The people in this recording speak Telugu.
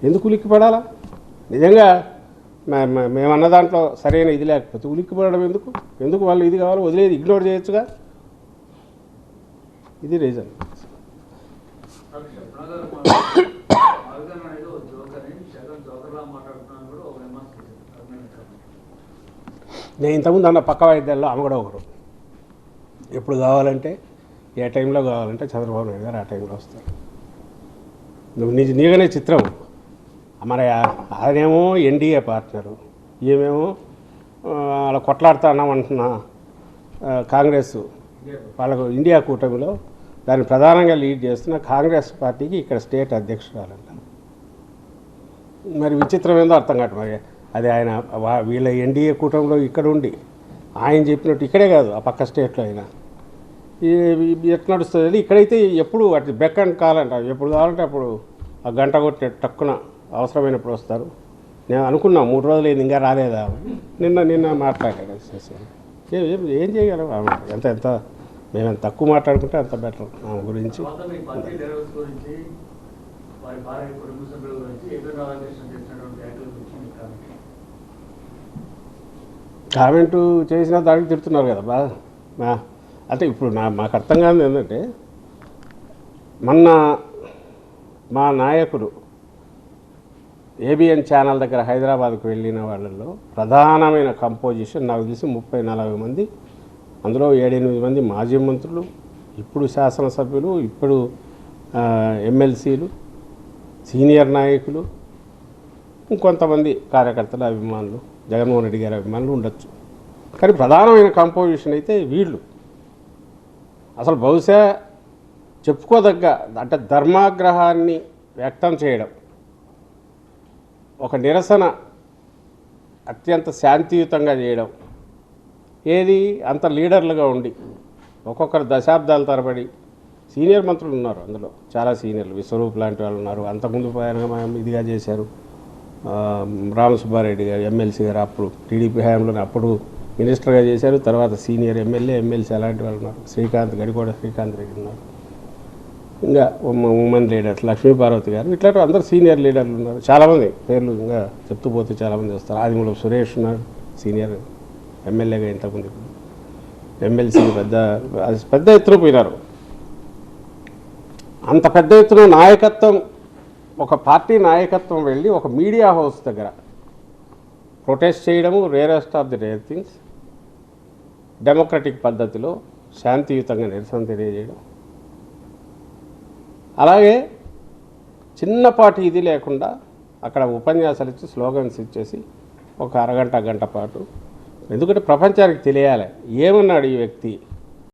ఎందుకు ఉలిక్కిపడాలా? నిజంగా మేమన్న దాంట్లో సరైన ఇది లేకపోతే ఉలిక్కిపడడం ఎందుకు వాళ్ళు ఇది కావాలి వదిలేది ఇగ్నోర్ చేయొచ్చుగా. ఇది రీజన్. నేను ఇంతకుముందు అన్న పక్క వైద్యాల్లో ఆమె కూడా ఒకరు. ఎప్పుడు కావాలంటే ఏ టైంలో కావాలంటే చంద్రబాబు నాయుడు గారు ఆ టైంలో వస్తారు. నువ్వు నీగానే చిత్రం. మరి ఆయనేమో ఎన్డీఏ పార్ట్నరు, ఈమెమో అలా కొట్లాడుతా అన్నామంటున్నా కాంగ్రెస్ వాళ్ళకు ఇండియా కూటమిలో దాన్ని ప్రధానంగా లీడ్ చేస్తున్న కాంగ్రెస్ పార్టీకి ఇక్కడ స్టేట్ అధ్యక్షురాలంట. మరి విచిత్రం ఏందో అర్థం కాదు. మరి అది ఆయన వీళ్ళ ఎన్డీఏ కూటమిలో ఇక్కడ ఉండి ఆయన చెప్పినట్టు ఇక్కడే కాదు ఆ పక్క స్టేట్లో అయినా ఎట్లా నడుస్తుంది. ఇక్కడైతే ఎప్పుడు అటు బెక్ అండ్ కాలంట, ఎప్పుడు కావాలంటే అప్పుడు ఆ గంట కొట్టే టక్కున అవసరమైనప్పుడు వస్తారు. నేను అనుకున్నా 3 రోజులు అయింది ఇంకా రాలేదా, నిన్న మాట్లాడాడు. ఏం చేయగలం ఆమె ఎంత మేము ఎంత తక్కువ మాట్లాడుకుంటే అంత బెటర్ ఆమె గురించి. కామెంటు చేసిన దానికి తిడుతున్నారు కదా బాగా. అంటే ఇప్పుడు మాకు అర్థం కాదు ఏంటంటే మొన్న మా నాయకుడు ఏబిఎన్ ఛానల్ దగ్గర హైదరాబాద్కు వెళ్ళిన వాళ్ళల్లో ప్రధానమైన కంపోజిషన్ నాకు తెలిసి 30-40 మంది, అందులో 7-8 మంది మాజీ మంత్రులు, ఇప్పుడు శాసనసభ్యులు, ఇప్పుడు ఎమ్మెల్సీలు, సీనియర్ నాయకులు, ఇంకొంతమంది కార్యకర్తల అభిమానులు, జగన్మోహన్ రెడ్డి గారి అభిమానులు ఉండొచ్చు. కానీ ప్రధానమైన కంపోజిషన్ అయితే వీళ్ళు. అసలు బహుశా చెప్పుకోదగ్గ అంటే ధర్మాగ్రహాన్ని వ్యక్తం చేయడం, ఒక నిరసన అత్యంత శాంతియుతంగా చేయడం, ఏది అంత లీడర్లుగా ఉండి ఒక్కొక్కరు దశాబ్దాల తరబడి సీనియర్ మంత్రులు ఉన్నారు, అందులో చాలా సీనియర్లు, విశ్వరూప్ లాంటి వాళ్ళు ఉన్నారు, అంతకుముందు ఇదిగా చేశారు. రామసుబ్బారెడ్డి గారు ఎమ్మెల్సీ గారు అప్పుడు టీడీపీ హయాంలోనే అప్పుడు మినిస్టర్గా చేశారు. తర్వాత సీనియర్ ఎమ్మెల్సీ అలాంటి వాళ్ళు ఉన్నారు. గడికోట శ్రీకాంత్ రెడ్డి ఉన్నారు. ఇంకా ఉమెన్ లీడర్స్ లక్ష్మీపార్వతి గారు, ఇట్లాంటి అందరు సీనియర్ లీడర్లు ఉన్నారు. చాలామంది పేర్లు ఇంకా చెప్తూ పోతే చాలామంది వస్తారు. ఆదిమూలపు సురేష్ ఉన్నాడు, సీనియర్ ఎమ్మెల్యేగా ఇంతకుముందు, ఎమ్మెల్సీ పెద్ద ఎత్తున పోయినారు. అంత పెద్ద ఎత్తున నాయకత్వం, ఒక పార్టీ నాయకత్వం వెళ్ళి ఒక మీడియా హౌస్ దగ్గర ప్రొటెస్ట్ చేయడము rarest of the rare things. Democratic పద్ధతిలో శాంతియుతంగా నిరసన తెలియజేయడం, అలాగే చిన్నపాటి ఇది లేకుండా అక్కడ ఉపన్యాసాలు ఇచ్చి స్లోగన్స్ ఇచ్చేసి ఒక అరగంట గంట పాటు, ఎందుకంటే ప్రపంచానికి తెలియాలి ఏమన్నాడు ఈ వ్యక్తి,